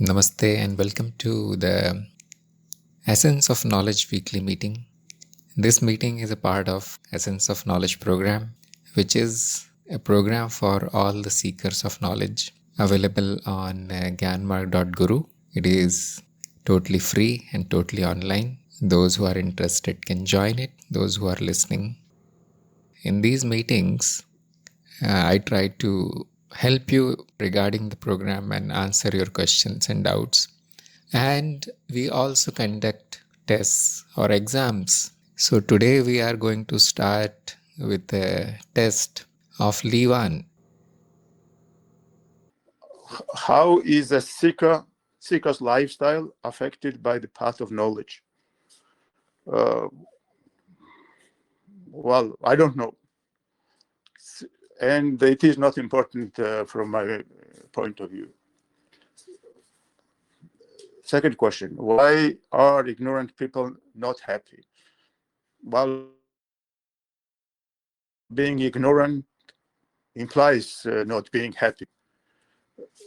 Namaste and welcome to the Essence of Knowledge weekly meeting. This meeting is a part of Essence of Knowledge program, which is a program for all the seekers of knowledge available on gyanmarg.guru. It is totally free and totally online. Those who are interested can join it. Those who are listening. In these meetings, I try to help you regarding the program and answer your questions and doubts. And we also conduct tests or exams. So today we are going to start with a test of Lee-1. How is a seeker's lifestyle affected by the path of knowledge? Well, I don't know. And it is not important from my point of view. Second question, why are ignorant people not happy? Well, being ignorant implies not being happy.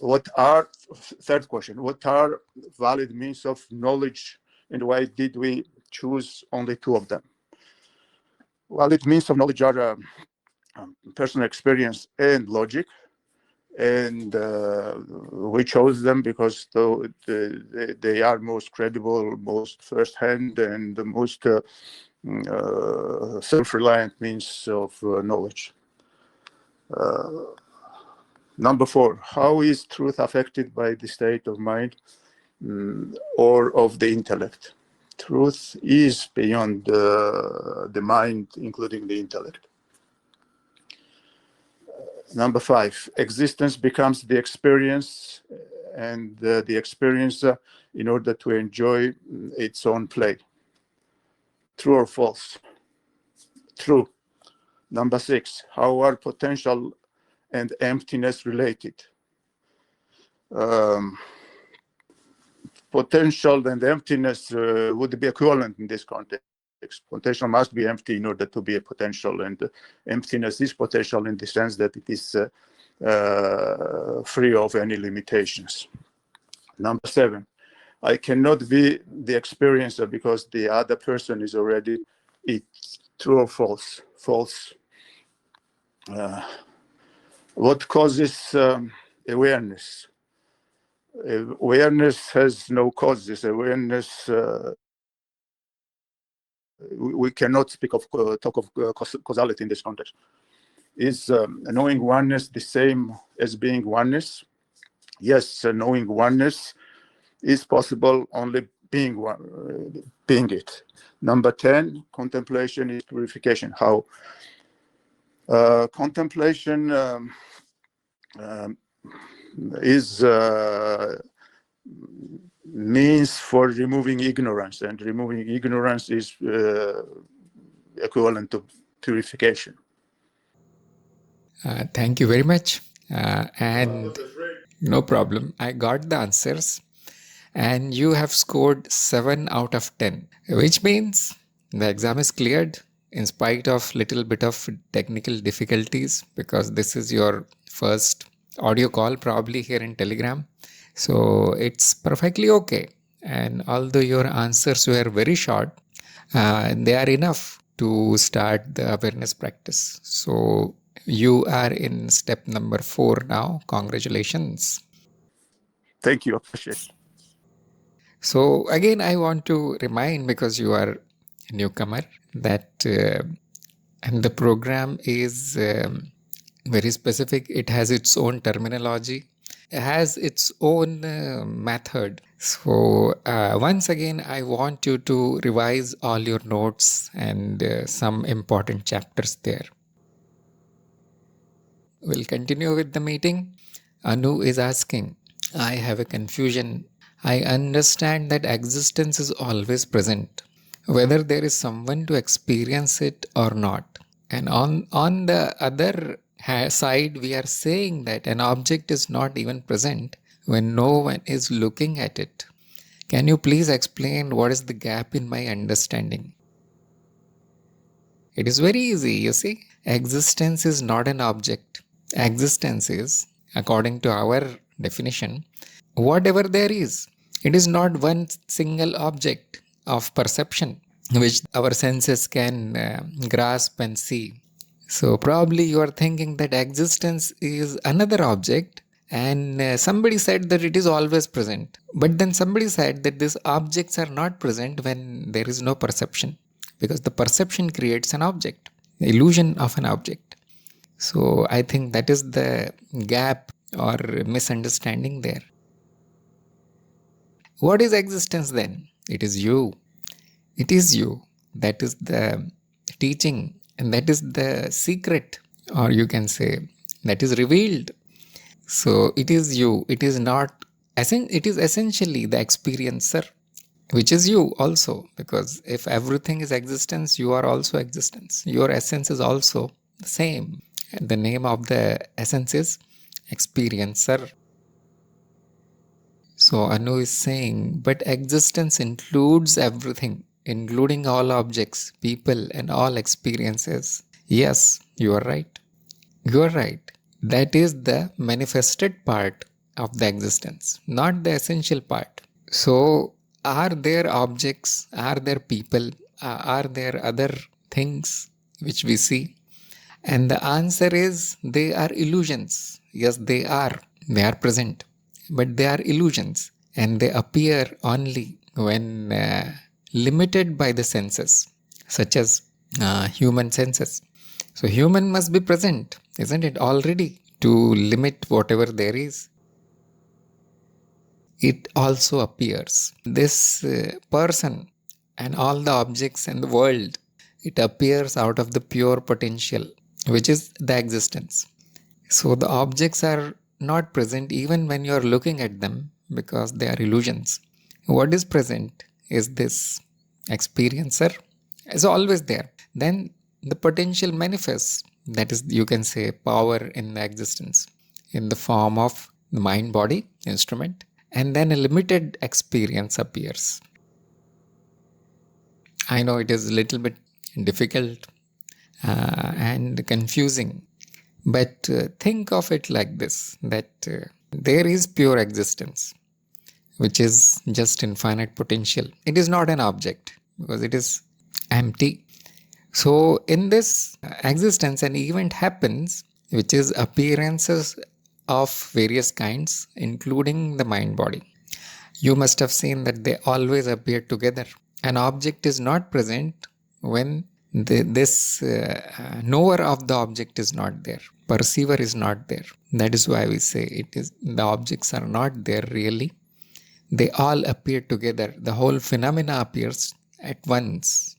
Third question, what are valid means of knowledge and why did we choose only two of them? Valid means of knowledge are personal experience and logic, and we chose them because they are most credible, most first-hand, and the most self-reliant means of knowledge. Number 4, how is truth affected by the state of mind or of the intellect? Truth is beyond the mind, including the intellect. Number 5, existence becomes the experience and the experiencer in order to enjoy its own play. True or false? True. Number 6, how are potential and emptiness related? Potential and emptiness would be equivalent in this context. Potential must be empty in order to be a potential, and emptiness is potential in the sense that it is free of any limitations. Number 7, I cannot be the experiencer because the other person is already it. True or false? False. What causes awareness? Awareness has no causes. Awareness, we cannot talk of causality in this context. Is knowing oneness the same as being oneness? Yes, knowing oneness is possible only being it. Number 10, contemplation is purification. How? Contemplation is means for removing ignorance, and removing ignorance is equivalent to purification. Thank you very much. And no problem. I got the answers. And you have scored 7 out of 10, which means the exam is cleared in spite of little bit of technical difficulties, because this is your first audio call probably here in Telegram. So it's perfectly okay. And although your answers were very short, they are enough to start the awareness practice. So you are in step number 4 now. Congratulations. Thank you. Appreciate it. So again, I want to remind, because you are a newcomer, that and the program is very specific. It has its own terminology. It has its own method. So once again, I want you to revise all your notes and some important chapters there. We'll continue with the meeting. Anu is asking, I have a confusion. I understand that existence is always present, whether there is someone to experience it or not. And on the other side, we are saying that an object is not even present when no one is looking at it. Can you please explain what is the gap in my understanding? It is very easy, you see. Existence is not an object. Existence is, according to our definition, whatever there is. It is not one single object of perception which our senses can grasp and see. So probably you are thinking that existence is another object, and somebody said that it is always present. But then somebody said that these objects are not present when there is no perception, because the perception creates an object, the illusion of an object. So I think that is the gap or misunderstanding there. What is existence then? It is you. It is you. That is the teaching, and that is the secret, or you can say that is revealed. So it is you. It is not, it is essentially the experiencer, which is you also, because if everything is existence, you are also existence. Your essence is also the same. And the name of the essence is experiencer. So Anu is saying, but existence includes everything, including all objects, people, and all experiences. Yes, you are right. You are right. That is the manifested part of the existence, not the essential part. So, are there objects? Are there people? Are there other things which we see? And the answer is they are illusions. Yes, they are. They are present. But they are illusions, and they appear only when limited by the senses, such as human senses. So, human must be present, isn't it, already to limit whatever there is. It also appears. This person and all the objects in the world, it appears out of the pure potential, which is the existence. So the objects are not present even when you are looking at them, because they are illusions. What is present is this experiencer, is always there. Then the potential manifests, that is, you can say, power in the existence in the form of the mind body instrument, and then a limited experience appears. I know it is a little bit difficult and confusing, but think of it like this, that there is pure existence, which is just infinite potential. It is not an object because it is empty. So in this existence, an event happens, which is appearances of various kinds, including the mind body. You must have seen that they always appear together. An object is not present when this knower of the object is not there. Perceiver is not there. That is why we say it is the objects are not there really. They all appear together. The whole phenomena appears at once.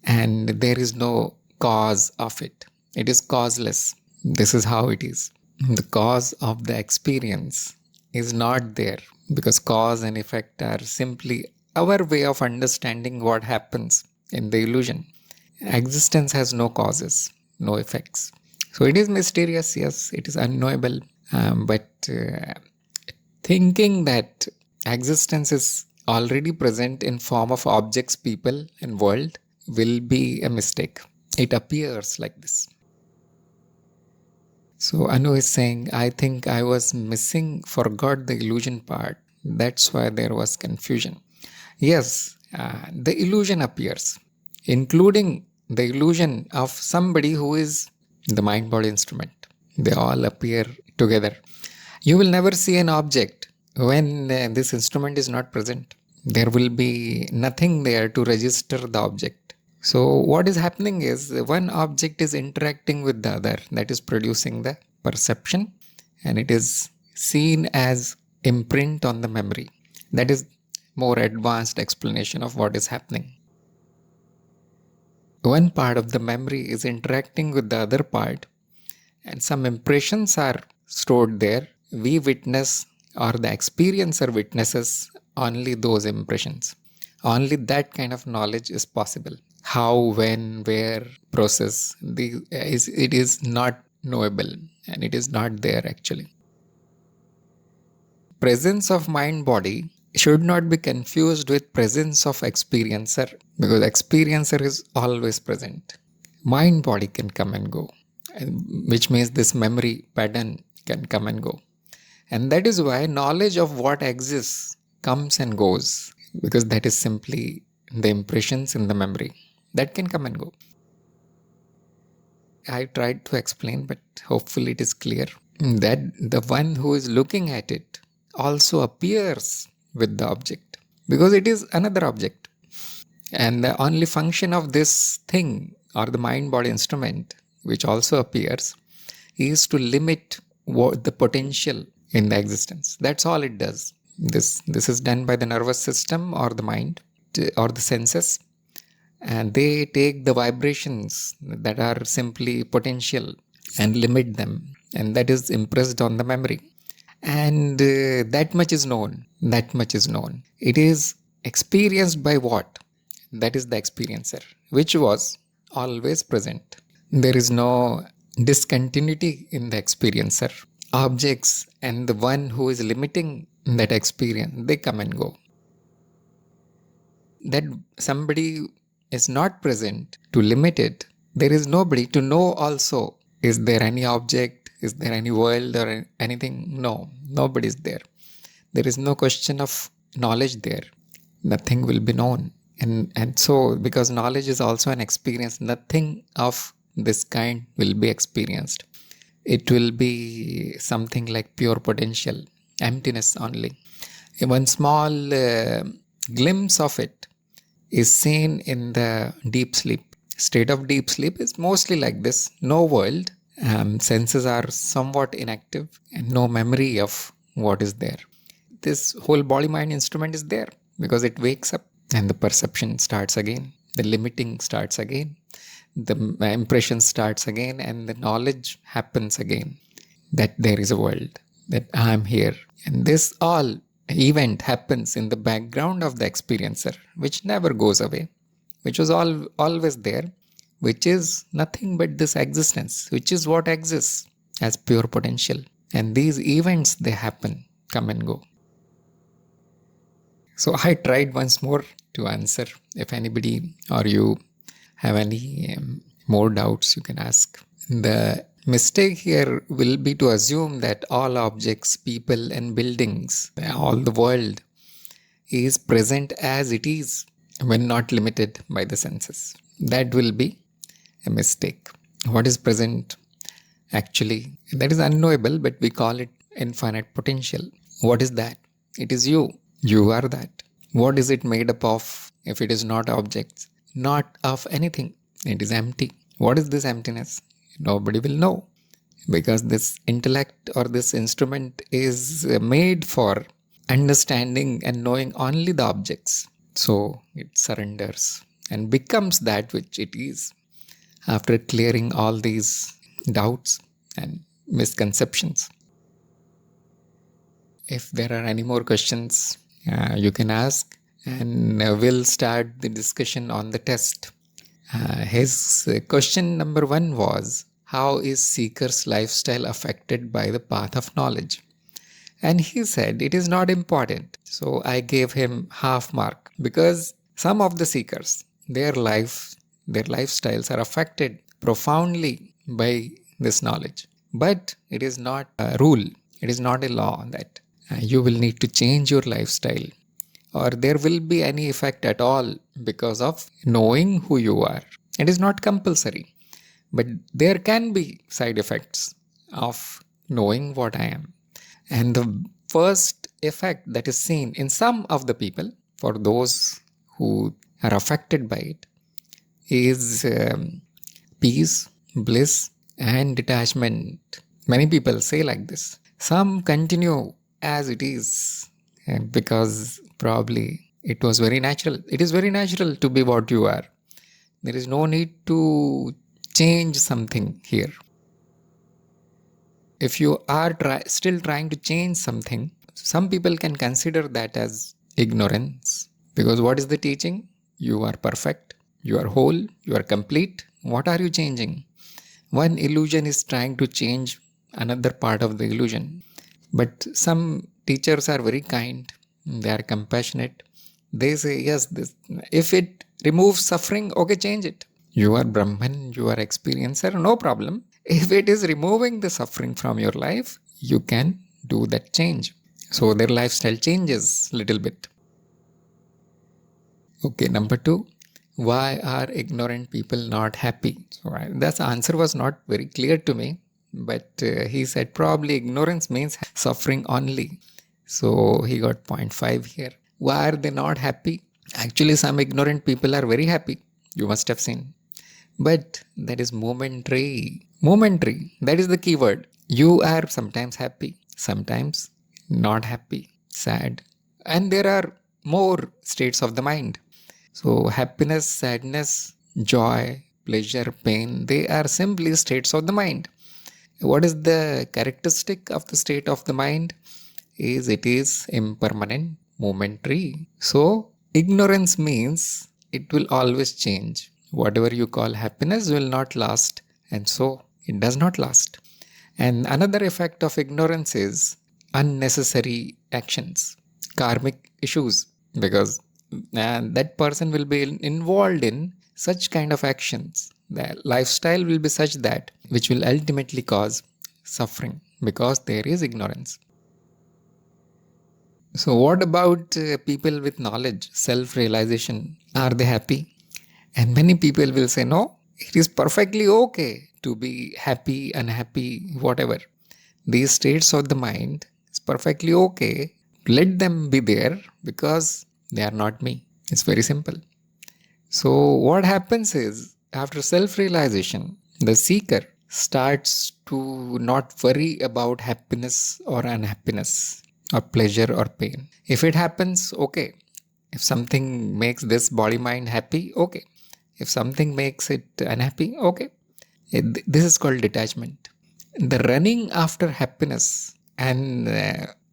And there is no cause of it. It is causeless. This is how it is. The cause of the experience is not there, because cause and effect are simply our way of understanding what happens in the illusion. Existence has no causes, no effects. So it is mysterious, yes, it is unknowable, but thinking that existence is already present in form of objects, people, and world will be a mistake. It appears like this. So Anu is saying, I think I was forgot the illusion part. That's why there was confusion. Yes, the illusion appears, including the illusion of somebody who is the mind-body instrument. They all appear together. You will never see an object when this instrument is not present. There will be nothing there to register the object. So what is happening is one object is interacting with the other, that is producing the perception, and it is seen as imprint on the memory. That is more advanced explanation of what is happening. One part of the memory is interacting with the other part, and some impressions are stored there. We witness, or the experiencer witnesses, only those impressions. Only that kind of knowledge is possible. How, when, where, process, it is not knowable, and it is not there actually. Presence of mind body should not be confused with presence of experiencer, because experiencer is always present. Mind body can come and go, which means this memory pattern can come and go. And that is why knowledge of what exists comes and goes, because that is simply the impressions in the memory that can come and go. I tried to explain, but hopefully it is clear that the one who is looking at it also appears with the object, because it is another object. And the only function of this thing or the mind body instrument, which also appears, is to limit the potential in the existence. That's all it does. This is done by the nervous system or the mind or the senses, and they take the vibrations that are simply potential and limit them, and that is impressed on the memory. And that much is known. It is experienced by what? That is the experiencer, which was always present. There is no discontinuity in the experiencer. Objects and the one who is limiting that experience, they come and go. That somebody is not present to limit it, there is nobody to know also. Is there any object? Is there any world or anything? No, nobody is there. There is no question of knowledge there. Nothing will be known. And so, because knowledge is also an experience, nothing of this kind will be experienced. It will be something like pure potential, emptiness only. One small glimpse of it is seen in the deep sleep. State of deep sleep is mostly like this. No world, senses are somewhat inactive, and no memory of what is there. This whole body-mind instrument is there because it wakes up and the perception starts again. The limiting starts again. The impression starts again, and the knowledge happens again that there is a world, that I am here. And this all event happens in the background of the experiencer, which never goes away, which was always there, which is nothing but this existence, which is what exists as pure potential. And these events, they happen, come and go. So I tried once more to answer. If anybody or you have any more doubts, you can ask. The mistake here will be to assume that all objects, people and buildings, all the world is present as it is when not limited by the senses. That will be a mistake. What is present actually, that is unknowable, but we call it infinite potential. What is that? It is you. You are that. What is it made up of if it is not objects? Not of anything. It is empty. What is this emptiness? Nobody will know, because this intellect or this instrument is made for understanding and knowing only the objects. So it surrenders and becomes that which it is after clearing all these doubts and misconceptions. If there are any more questions, you can ask, and we'll start the discussion on the test. His question number 1 was, how is seeker's lifestyle affected by the path of knowledge? And he said it is not important. So I gave him half mark, because some of the seekers, their lifestyles are affected profoundly by this knowledge. But it is not a rule. It is not a law that you will need to change your lifestyle, or there will be any effect at all because of knowing who you are. It is not compulsory, but there can be side effects of knowing what I am. And the first effect that is seen in some of the people, for those who are affected by it, is peace, bliss, and detachment. Many people say like this. Some continue as it is, because probably it was very natural. It is very natural to be what you are. There is no need to change something here. If you are still trying to change something, some people can consider that as ignorance. Because what is the teaching? You are perfect, you are whole, you are complete. What are you changing? One illusion is trying to change another part of the illusion. But some teachers are very kind, they are compassionate. They say, yes, if it removes suffering, okay, change it. You are Brahman, you are experiencer, no problem. If it is removing the suffering from your life, you can do that change. So their lifestyle changes a little bit. Okay, number 2, why are ignorant people not happy? So that answer was not very clear to me, but he said probably ignorance means suffering only. So he got 0.5 here. Why are they not happy? Actually, some ignorant people are very happy. You must have seen. But that is momentary. Momentary. That is the key word. You are sometimes happy, sometimes not happy, sad. And there are more states of the mind. So, happiness, sadness, joy, pleasure, pain, they are simply states of the mind. What is the characteristic of the state of the mind? Is it is impermanent, momentary. So, ignorance means it will always change. Whatever you call happiness will not last, and so it does not last. And another effect of ignorance is unnecessary actions, karmic issues, because that person will be involved in such kind of actions. The lifestyle will be such that which will ultimately cause suffering because there is ignorance. So, what about people with knowledge, self realization? Are they happy? And many people will say, no, it is perfectly okay to be happy, unhappy, whatever. These states of the mind is perfectly okay. Let them be there because they are not me. It's very simple. So, what happens is after self realization, the seeker starts to not worry about happiness or unhappiness or pleasure or pain. If it happens, okay. If something makes this body mind happy, okay. If something makes it unhappy, okay. This is called detachment. The running after happiness and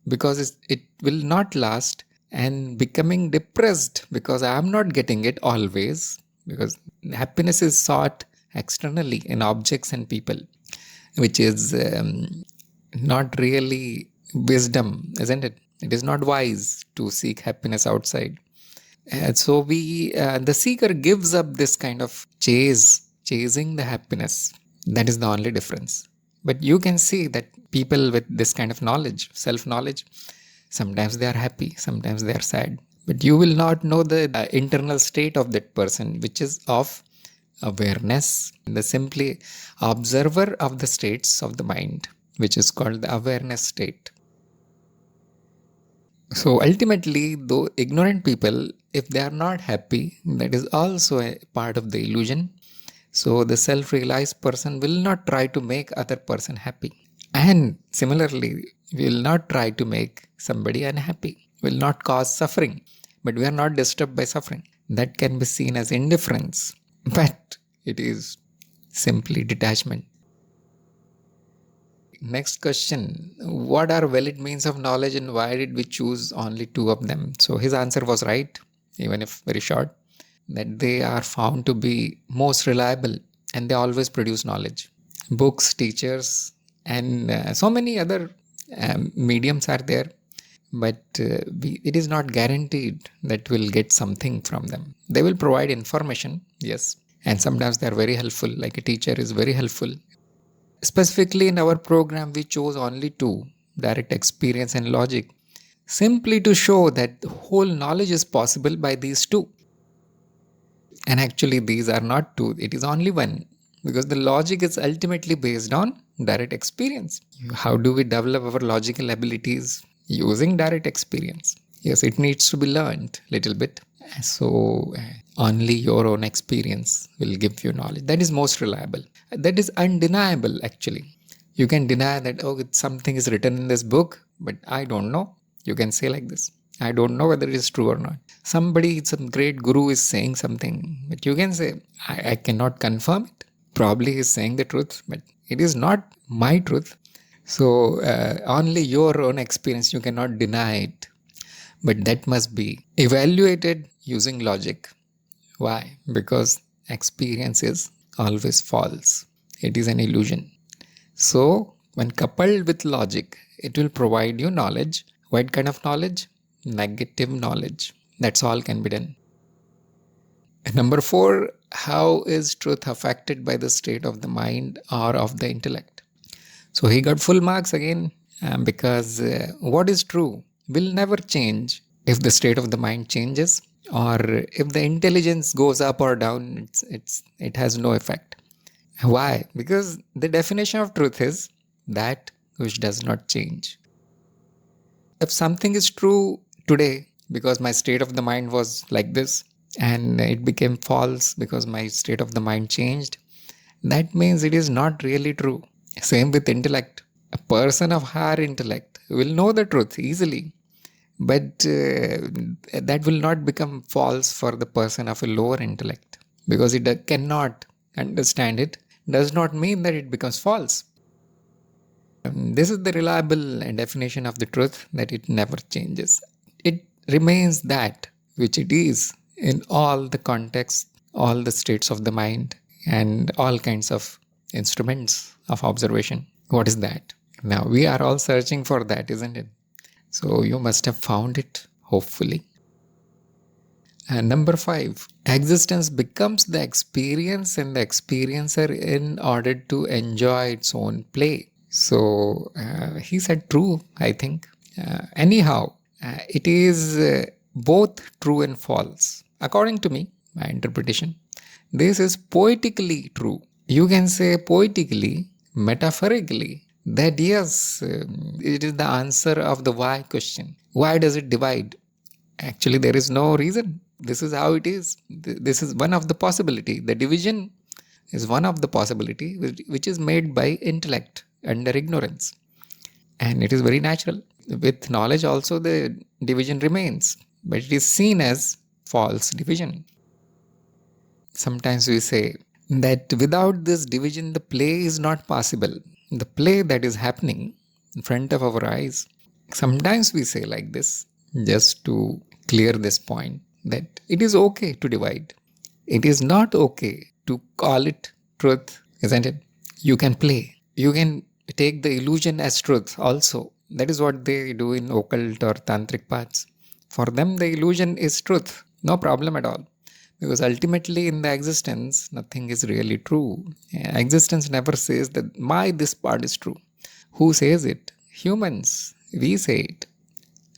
because it will not last, and becoming depressed because I am not getting it always, because happiness is sought externally in objects and people, which is not really wisdom, isn't it? It is not wise to seek happiness outside. So the seeker gives up this kind of chasing the happiness. That is the only difference. But you can see that people with this kind of knowledge, self-knowledge, sometimes they are happy, sometimes they are sad. But you will not know the internal state of that person, which is of awareness, the simply observer of the states of the mind, which is called the awareness state. So ultimately, though ignorant people, if they are not happy, that is also a part of the illusion. So the self-realized person will not try to make other person happy. And similarly, we will not try to make somebody unhappy, will not cause suffering, but we are not disturbed by suffering. That can be seen as indifference, but it is simply detachment. Next question, what are valid means of knowledge and why did we choose only 2 of them? So his answer was right, even if very short, that they are found to be most reliable and they always produce knowledge. Books, teachers, and so many other mediums are there, but it is not guaranteed that we'll get something from them. They will provide information, yes, and sometimes they are very helpful, like a teacher is very helpful. Specifically in our program, we chose only 2, direct experience and logic, simply to show that the whole knowledge is possible by these 2. And actually, these are not 2, it is only 1, because the logic is ultimately based on direct experience. How do we develop our logical abilities? Using direct experience. Yes, it needs to be learned a little bit. So, only your own experience will give you knowledge. That is most reliable. That is undeniable, actually. You can deny that, oh, something is written in this book, but I don't know. You can say like this. I don't know whether it is true or not. Somebody, some great guru is saying something, but you can say, I cannot confirm it. Probably he is saying the truth, but it is not my truth. So, only your own experience, you cannot deny it. But that must be evaluated using logic. Why? Because experience is always false. It is an illusion. So, when coupled with logic, it will provide you knowledge. What kind of knowledge? Negative knowledge. That's all can be done. Number 4, how is truth affected by the state of the mind or of the intellect? So he got full marks again. because what is true will never change if the state of the mind changes, or if the intelligence goes up or down. It has no effect. Why? Because the definition of truth is that which does not change. If something is true today because my state of the mind was like this, and it became false because my state of the mind changed, that means it is not really true. Same with intellect. A person of higher intellect will know the truth easily, but that will not become false for the person of a lower intellect, because it cannot understand it does not mean that it becomes false. This is the reliable definition of the truth, that it never changes. It remains that which it is in all the contexts, all the states of the mind, and all kinds of instruments of observation. What is that? Now, we are all searching for that, isn't it? So, you must have found it, hopefully. And number 5, existence becomes the experience and the experiencer in order to enjoy its own play. So he said true, I think. Anyhow, it is both true and false. According to me, my interpretation, this is poetically true. You can say poetically, metaphorically, that yes, it is the answer of the why question. Why does it divide? Actually, there is no reason. This is how it is. This is one of the possibility. The division is one of the possibility which is made by intellect under ignorance. And it is very natural. With knowledge also the division remains, but it is seen as false division. Sometimes we say that without this division the play is not possible. The play that is happening in front of our eyes. Sometimes we say like this just to clear this point, that it is okay to divide. It is not okay to call it truth, isn't it? You can play. You can take the illusion as truth also. That is what they do in occult or tantric paths. For them, the illusion is truth. No problem at all. Because ultimately in the existence, nothing is really true. Existence never says that this part is true. Who says it? Humans. We say it.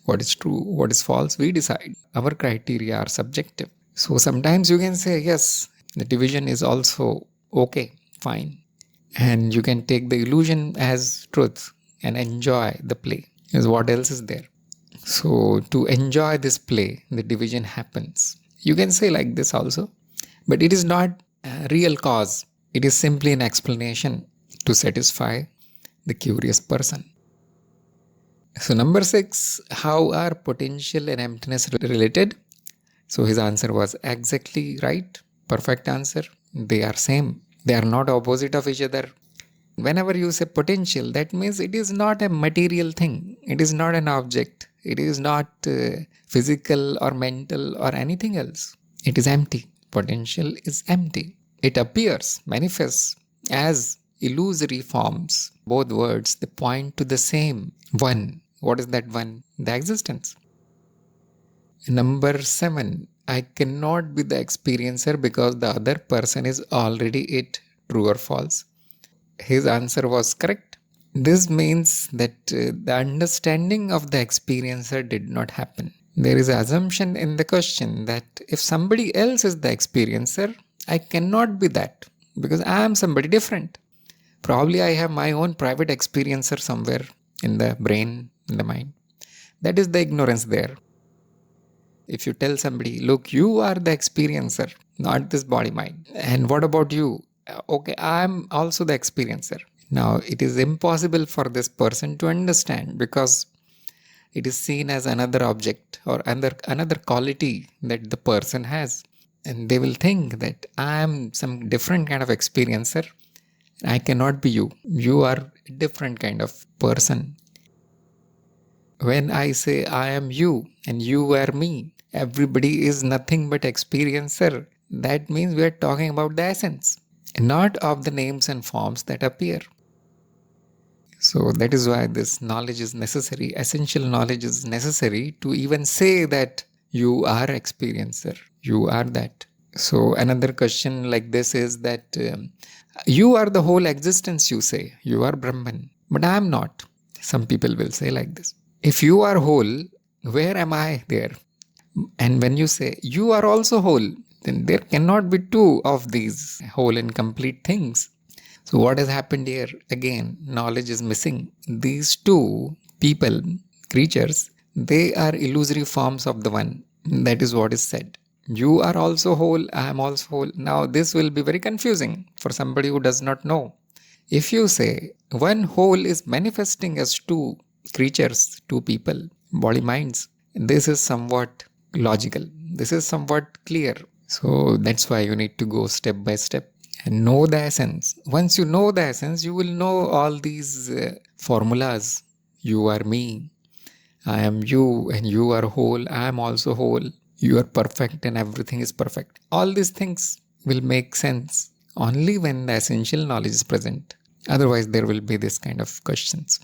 What is true, what is false, we decide. Our criteria are subjective. So sometimes you can say, yes, the division is also okay, fine. And you can take the illusion as truth and enjoy the play. Is what else is there? So to enjoy this play, the division happens. You can say like this also. But it is not a real cause. It is simply an explanation to satisfy the curious person. So number 6, how are potential and emptiness related? So his answer was exactly right. Perfect answer. They are same. They are not opposite of each other. Whenever you say potential, that means it is not a material thing. It is not an object. It is not physical or mental or anything else. It is empty. Potential is empty. It appears, manifests as illusory forms. Both words, they point to the same one. What is that one? The existence. Number 7, I cannot be the experiencer because the other person is already it. True or false? His answer was correct. This means that the understanding of the experiencer did not happen. There is an assumption in the question that if somebody else is the experiencer, I cannot be that because I am somebody different. Probably I have my own private experiencer somewhere in the brain, in the mind. That is the ignorance there. If you tell somebody, look, you are the experiencer, not this body mind. And what about you? Okay, I am also the experiencer. Now, it is impossible for this person to understand because it is seen as another object or another quality that the person has. And they will think that I am some different kind of experiencer. I cannot be you. You are a different kind of person. When I say I am you and you are me, everybody is nothing but experiencer. That means we are talking about the essence, not of the names and forms that appear. So that is why this knowledge is necessary. Essential knowledge is necessary to even say that you are experiencer. You are that. So another question like this is that you are the whole existence, you say. You are Brahman. But I am not. Some people will say like this: if you are whole, where am I there? And when you say you are also whole, then there cannot be two of these whole and complete things. So what has happened here? Again, knowledge is missing. These two people, creatures, they are illusory forms of the one. That is what is said. You are also whole, I am also whole. Now this will be very confusing for somebody who does not know. If you say one whole is manifesting as two creatures, two people, body minds, this is somewhat logical. This is somewhat clear. So that's why you need to go step by step and know the essence. Once you know the essence, you will know all these formulas. You are me, I am you, and you are whole, I am also whole. You are perfect and everything is perfect. All these things will make sense only when the essential knowledge is present. Otherwise, there will be this kind of questions.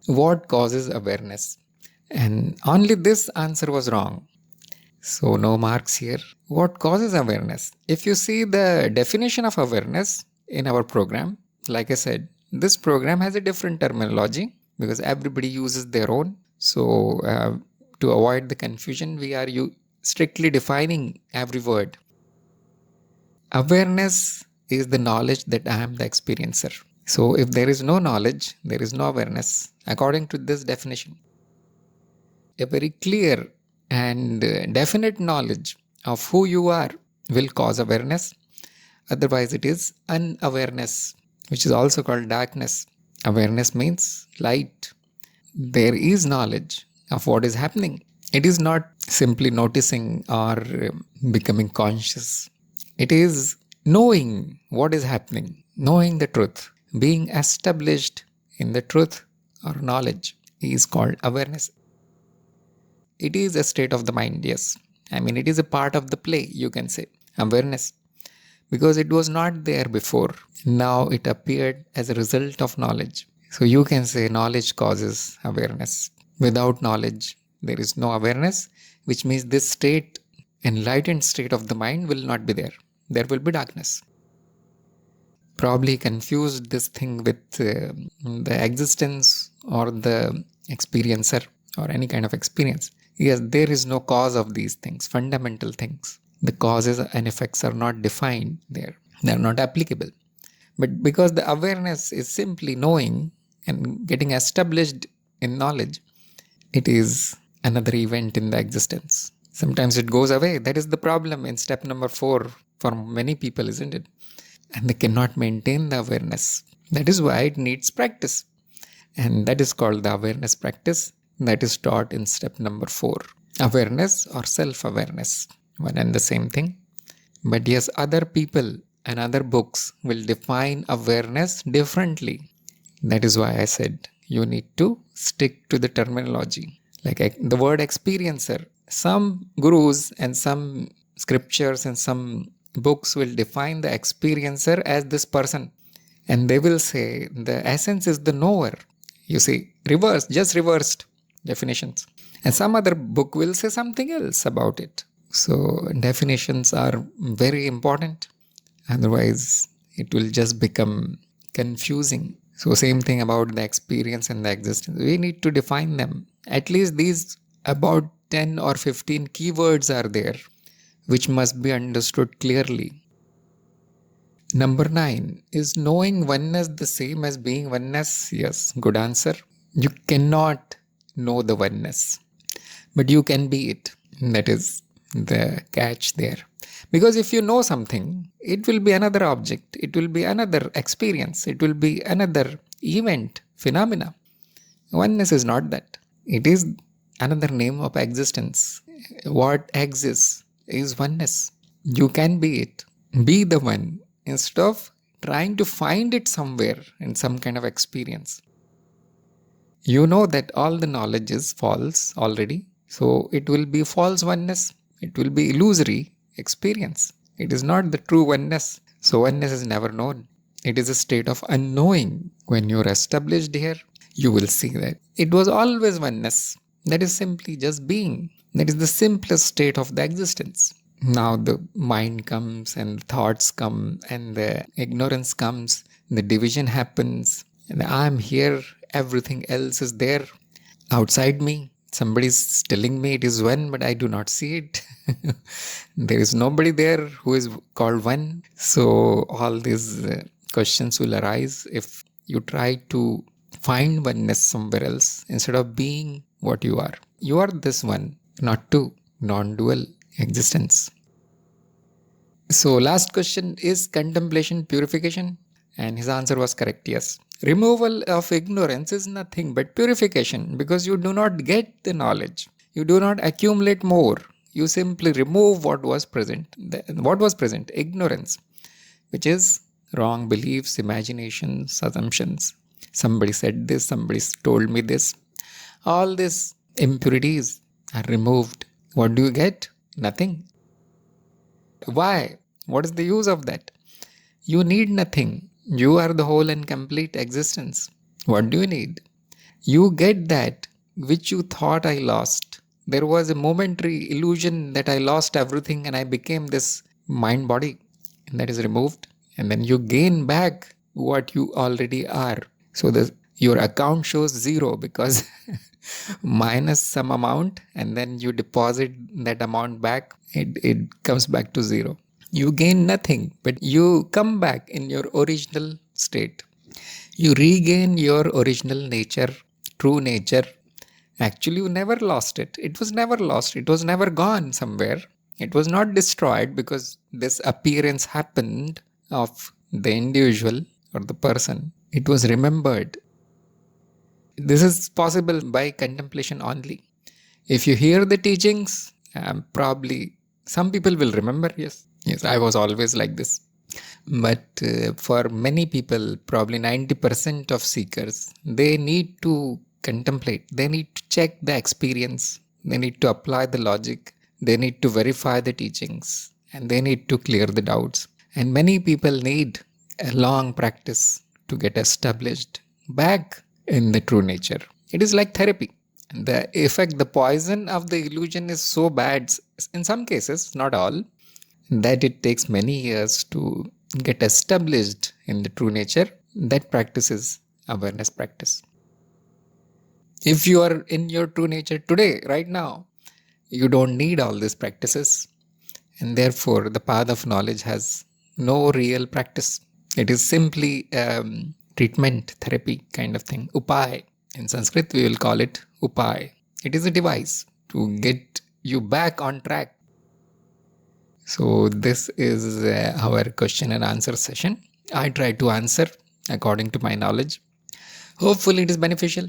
What causes awareness? And only this answer was wrong. So no marks here. What causes awareness? If you see the definition of awareness in our program, like I said, this program has a different terminology because everybody uses their own. So to avoid the confusion, we are strictly defining every word. Awareness is the knowledge that I am the experiencer. So if there is no knowledge, there is no awareness, according to this definition. A very clear and definite knowledge of who you are will cause awareness. Otherwise, it is unawareness, which is also called darkness. Awareness means light. There is knowledge of what is happening. It is not simply noticing or becoming conscious. It is knowing what is happening, knowing the truth, being established in the truth or knowledge is called awareness. It is a state of the mind, yes. I mean, it is a part of the play, you can say, awareness. Because it was not there before. Now it appeared as a result of knowledge. So you can say knowledge causes awareness. Without knowledge, there is no awareness, which means this state, enlightened state of the mind will not be there. There will be darkness. Probably confused this thing with the existence or the experiencer or any kind of experience. Yes, there is no cause of these things, fundamental things. The causes and effects are not defined there. They are not applicable. But because the awareness is simply knowing and getting established in knowledge, it is another event in the existence. Sometimes it goes away. That is the problem in step number 4 for many people, isn't it? And they cannot maintain the awareness. That is why it needs practice. And that is called the awareness practice. That is taught in step number 4. Awareness or self-awareness. One and the same thing. But yes, other people and other books will define awareness differently. That is why I said you need to stick to the terminology. Like the word experiencer. Some gurus and some scriptures and some books will define the experiencer as this person. And they will say the essence is the knower. You see, just reversed definitions. And some other book will say something else about it. So definitions are very important. Otherwise, it will just become confusing. So same thing about the experience and the existence. We need to define them. At least these about 10 or 15 keywords are there, which must be understood clearly. Number 9, is knowing oneness the same as being oneness? Yes, good answer. You cannot know the oneness, but you can be it. That is the catch there. Because if you know something, it will be another object, it will be another experience, it will be another event, phenomena. Oneness is not that. It is another name of existence. What exists is oneness. You can be it. Be the one instead of trying to find it somewhere in some kind of experience. You know that all the knowledge is false already. So it will be false oneness. It will be illusory experience. It is not the true oneness. So oneness is never known. It is a state of unknowing. When you are established here, you will see that it was always oneness. That is simply just being. That is the simplest state of the existence. Now the mind comes and thoughts come and the ignorance comes. The division happens. And I am here everything else is there outside me. Somebody's telling me it is one, but I do not see it. There is nobody there who is called one. So all these questions will arise if you try to find oneness somewhere else instead of being what you are. You are this one, not two, non-dual existence. So last question, is contemplation purification? And his answer was correct, yes. Removal of ignorance is nothing but purification, because you do not get the knowledge. You do not accumulate more. You simply remove what was present. What was present? Ignorance, which is wrong beliefs, imaginations, assumptions. Somebody said this, somebody told me this. All these impurities are removed. What do you get? Nothing. Why? What is the use of that? You need nothing. You are the whole and complete existence. What do you need? You get that which you thought I lost. There was a momentary illusion that I lost everything and I became this mind body, and that is removed. And then you gain back what you already are. So your account shows zero because minus some amount, and then you deposit that amount back, it comes back to zero. You gain nothing, but you come back in your original state. You regain your original nature, true nature. Actually, you never lost it. It was never lost. It was never gone somewhere. It was not destroyed because this appearance happened of the individual or the person. It was remembered. This is possible by contemplation only. If you hear the teachings, probably some people will remember, yes, I was always like this. But for many people, probably 90% of seekers, they need to contemplate. They need to check the experience. They need to apply the logic. They need to verify the teachings. And they need to clear the doubts. And many people need a long practice to get established back in the true nature. It is like therapy. The effect, the poison of the illusion is so bad, in some cases, not all, that it takes many years to get established in the true nature. That practice is awareness practice. If you are in your true nature today, right now, you don't need all these practices. And therefore, the path of knowledge has no real practice. It is simply treatment, therapy kind of thing. Upay. In Sanskrit, we will call it upay. It is a device to get you back on track. So this is our question and answer session. I try to answer according to my knowledge. Hopefully it is beneficial.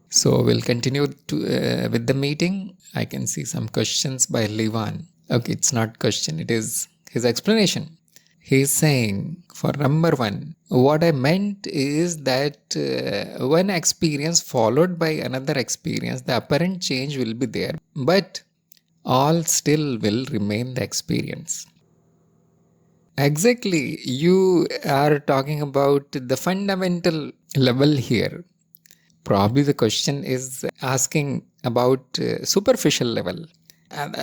So we'll continue with the meeting. I can see some questions by Levan. Okay, it's not question, it is his explanation. He's saying, for number one, what I meant is that one experience followed by another experience, the apparent change will be there, but all still will remain the experience. Exactly, you are talking about the fundamental level here. Probably the question is asking about superficial level.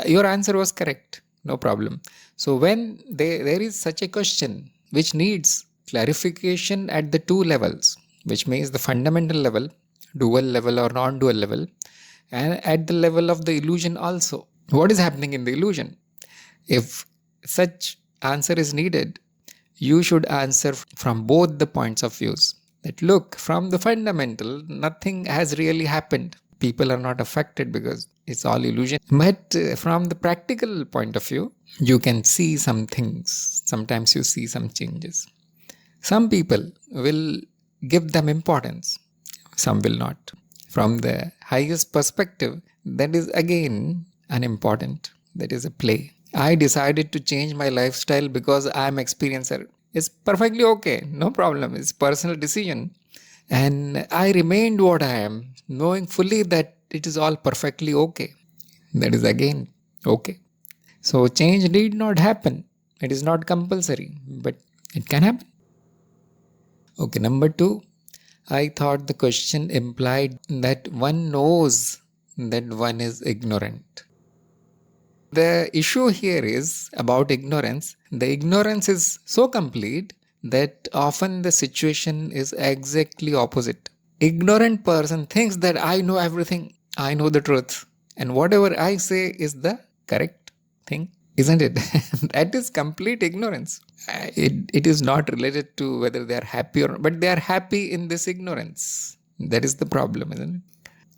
Your answer was correct, no problem. So when there is such a question which needs clarification at the two levels, which means the fundamental level, dual level or non-dual level, and at the level of the illusion also. What is happening in the illusion? If such answer is needed, you should answer from both the points of views. That look, from the fundamental, nothing has really happened. People are not affected because it's all illusion. But from the practical point of view, you can see some things. Sometimes you see some changes. Some people will give them importance. Some will not. From the highest perspective, that is again unimportant. That is a play. I decided to change my lifestyle because I am experiencer. It's perfectly okay. No problem. It's personal decision. And I remained what I am, knowing fully that it is all perfectly okay. That is again okay. So change need not happen. It is not compulsory, but it can happen. Okay, number two, I thought the question implied that one knows that one is ignorant. The issue here is about ignorance. The ignorance is so complete that often the situation is exactly opposite. Ignorant person thinks that I know everything, I know the truth, and whatever I say is the correct thing, isn't it? That is complete ignorance. It is not related to whether they are happy or not, but they are happy in this ignorance. That is the problem, isn't it?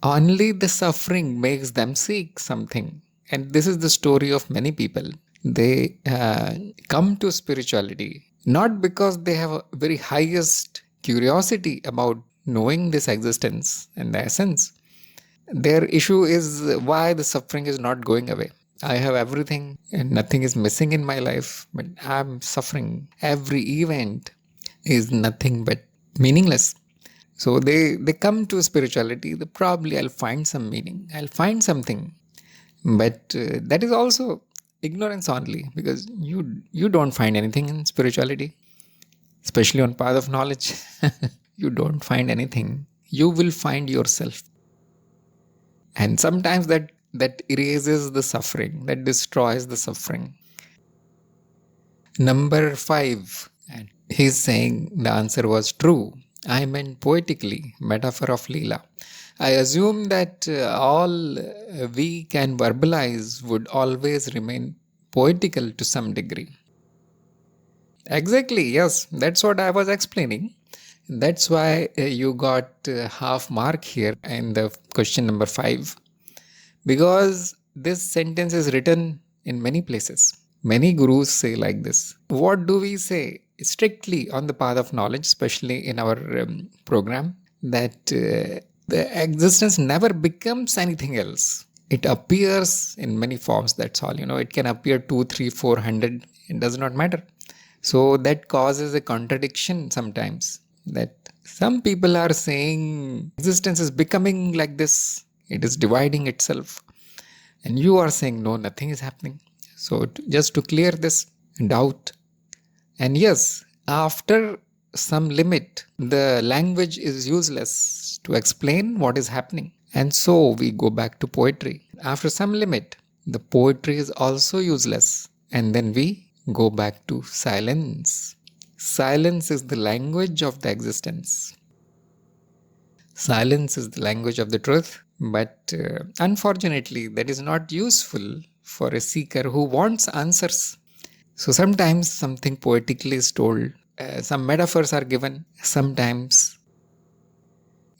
Only the suffering makes them seek something. And this is the story of many people. They come to spirituality not because they have a very highest curiosity about knowing this existence and the essence. Their issue is why the suffering is not going away. I have everything and nothing is missing in my life, but I'm suffering. Every event is nothing but meaningless. So they come to spirituality. Probably I'll find some meaning. I'll find something, but that is also ignorance only, because you don't find anything in spirituality, especially on path of knowledge. You don't find anything. You will find yourself, and sometimes that erases the suffering, that destroys the suffering. Number 5, and he's saying the answer was true. I meant poetically, metaphor of Leela. I assume that all we can verbalize would always remain poetical to some degree. Exactly, yes, that's what I was explaining. That's why you got half mark here in the question number 5, because this sentence is written in many places. Many gurus say like this. What do we say strictly on the path of knowledge, especially in our program? That the existence never becomes anything else. It appears in many forms, that's all. It can appear 2, 3, 400, it does not matter. So that causes a contradiction sometimes, that some people are saying existence is becoming like this, it is dividing itself, and you are saying no, nothing is happening. So just to clear this doubt, and yes, after some limit, the language is useless to explain what is happening, and so we go back to poetry. After some limit, the poetry is also useless, and then we go back to silence. Silence is the language of the existence. Silence is the language of the truth, but unfortunately, that is not useful for a seeker who wants answers. So sometimes something poetically is told, some metaphors are given, sometimes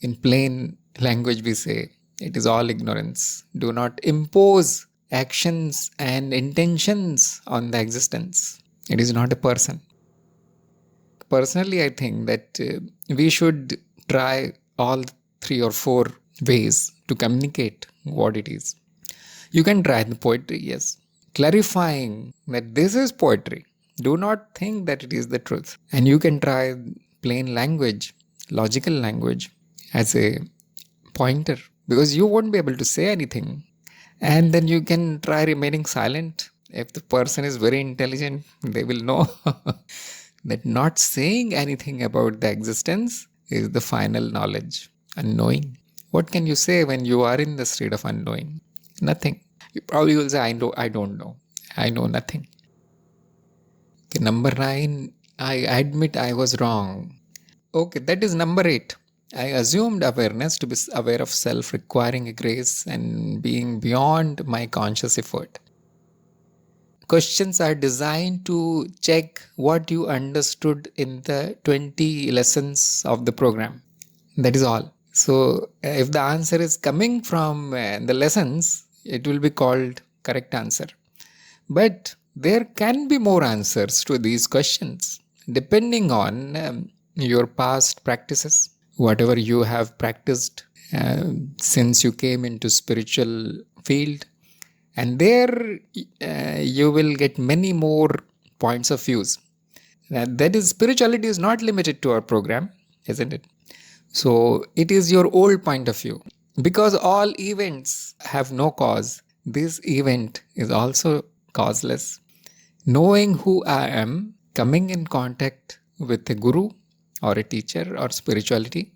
in plain language we say, it is all ignorance. Do not impose actions and intentions on the existence. It is not a person. Personally, I think that we should try all 3 or 4 ways to communicate what it is. You can try the poetry, yes, clarifying that this is poetry. Do not think that it is the truth. And you can try plain language, logical language, as a pointer, because you won't be able to say anything. And then you can try remaining silent. If the person is very intelligent, they will know that not saying anything about the existence is the final knowledge, unknowing. What can you say when you are in the state of unknowing? Nothing. You probably will say, I don't know. I know nothing. Okay, number 9, I admit I was wrong. Okay, that is number 8. I assumed awareness to be aware of self, requiring a grace and being beyond my conscious effort. Questions are designed to check what you understood in the 20 lessons of the program. That is all. So if the answer is coming from the lessons, it will be called correct answer. But there can be more answers to these questions depending on your past practices, whatever you have practiced since you came into spiritual field. And there you will get many more points of views. That is, spirituality is not limited to our program, isn't it? So it is your old point of view. Because all events have no cause, this event is also causeless. Knowing who I am, coming in contact with a guru or a teacher or spirituality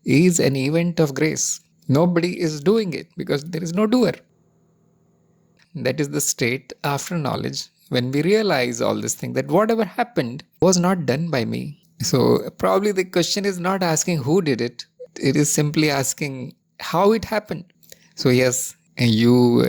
is an event of grace. Nobody is doing it because there is no doer. That is the state after knowledge, when we realize all this thing, that whatever happened was not done by me. So probably the question is not asking who did it. It is simply asking how it happened. So yes, you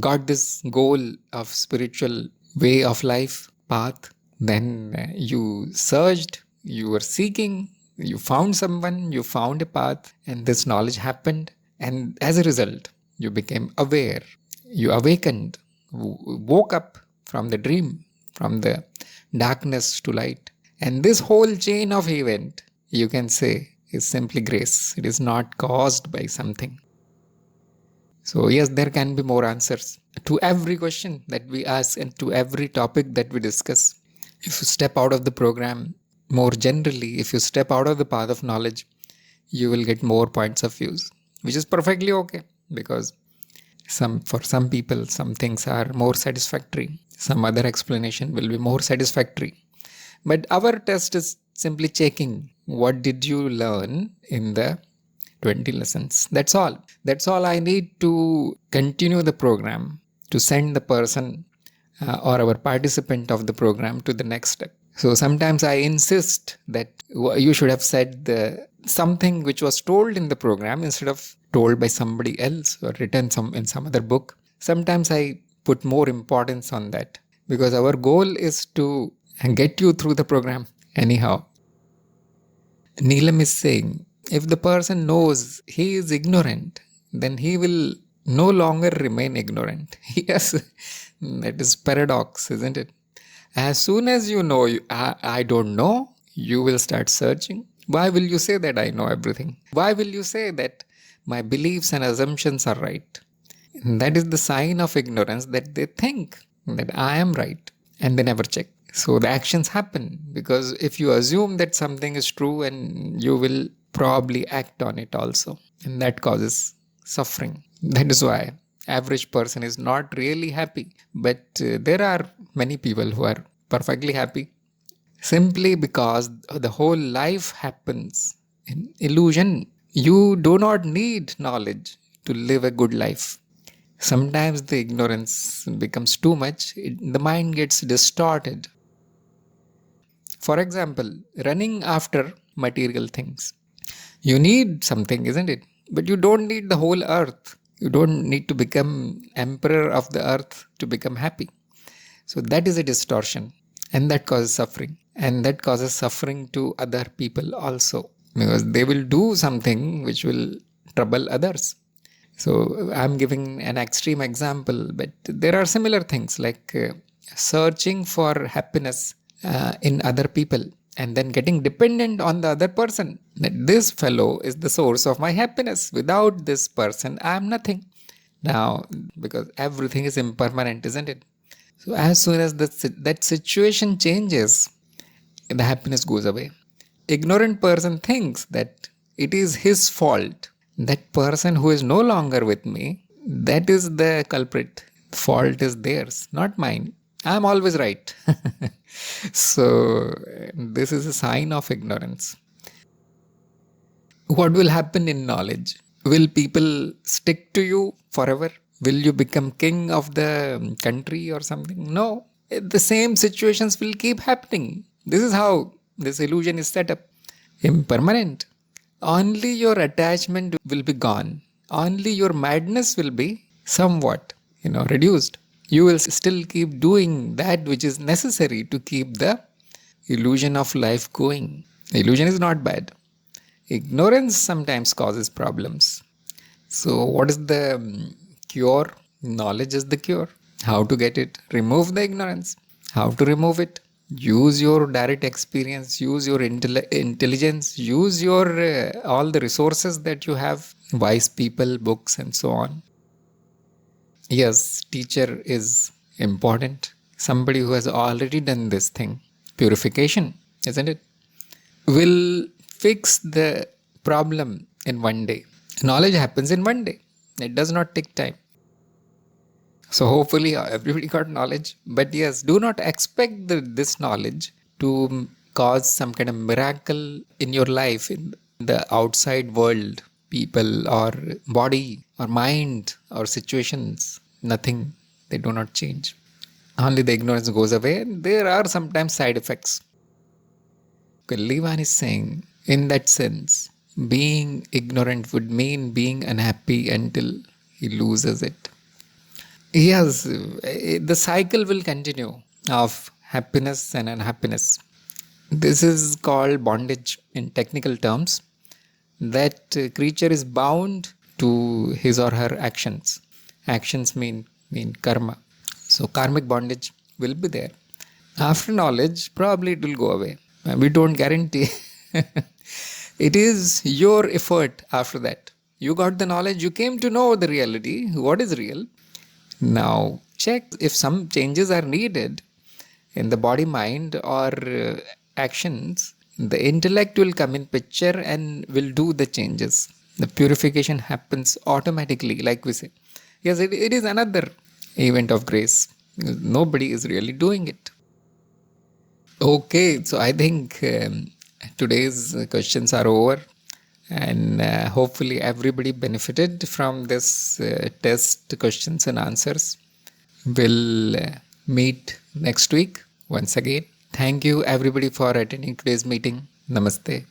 got this goal of spiritual way of life path. Then you searched, you were seeking, you found someone, you found a path, and this knowledge happened. And as a result, you became aware, you awakened, woke up from the dream, from the darkness to light. And this whole chain of event, you can say, is simply grace. It is not caused by something. So yes, there can be more answers to every question that we ask and to every topic that we discuss. If you step out of the program, more generally, if you step out of the path of knowledge, you will get more points of views, which is perfectly okay, because for some people, some things are more satisfactory. Some other explanation will be more satisfactory. But our test is simply checking what did you learn in the 20 lessons. That's all. That's all I need to continue the program, to send the person or our participant of the program to the next step. So sometimes I insist that you should have said something which was told in the program instead of told by somebody else or written in some other book. Sometimes I put more importance on that, because our goal is to get you through the program anyhow. Neelam is saying, if the person knows he is ignorant, then he will no longer remain ignorant. Yes, that is paradox, isn't it? As soon as you know, I don't know, you will start searching. Why will you say that I know everything? Why will you say that my beliefs and assumptions are right? And that is the sign of ignorance, that they think that I am right and they never check. So the actions happen, because if you assume that something is true, and you will probably act on it also, and that causes suffering. That is why average person is not really happy, but there are many people who are perfectly happy, simply because the whole life happens in illusion. You do not need knowledge to live a good life. Sometimes the ignorance becomes too much, the mind gets distorted. For example, running after material things. You need something, isn't it? But you don't need the whole earth. You don't need to become emperor of the earth to become happy. So that is a distortion, and that causes suffering. And that causes suffering to other people also, because they will do something which will trouble others. So I'm giving an extreme example, but there are similar things like searching for happiness in other people, and then getting dependent on the other person, that this fellow is the source of my happiness. Without this person, I am nothing. Now, because everything is impermanent, isn't it? So as soon as that situation changes, the happiness goes away. Ignorant person thinks that it is his fault. That person who is no longer with me, that is the culprit. The fault is theirs, not mine. I'm always right. So this is a sign of ignorance. What will happen in knowledge? Will people stick to you forever? Will you become king of the country or something? No. The same situations will keep happening. This is how this illusion is set up. Impermanent. Only your attachment will be gone. Only your madness will be somewhat, reduced. You will still keep doing that which is necessary to keep the illusion of life going. Illusion is not bad. Ignorance sometimes causes problems. So what is the cure? Knowledge is the cure. How to get it? Remove the ignorance. How to remove it? Use your direct experience, use your intelligence, use your all the resources that you have, wise people, books, and so on. Yes, teacher is important. Somebody who has already done this thing, purification, isn't it? Will fix the problem in one day. Knowledge happens in one day. It does not take time. So hopefully everybody got knowledge. But yes, do not expect this knowledge to cause some kind of miracle in your life, in the outside world, people or body or mind or situations. Nothing. They do not change. only the ignorance goes away. There are sometimes side effects. Levan is saying, in that sense, being ignorant would mean being unhappy until he loses it. Yes, the cycle will continue of happiness and unhappiness. This is called bondage in technical terms. That creature is bound to his or her actions. Actions mean karma. So karmic bondage will be there. After knowledge, probably it will go away. We don't guarantee. It is your effort after that. You got the knowledge, you came to know the reality, what is real. Now, check if some changes are needed in the body, mind, or actions. The intellect will come in picture and will do the changes. The purification happens automatically, like we say. Yes, it is another event of grace. Nobody is really doing it. Okay, so I think today's questions are over, and hopefully everybody benefited from this test questions and answers. We'll meet next week once again. Thank you everybody for attending today's meeting. Namaste.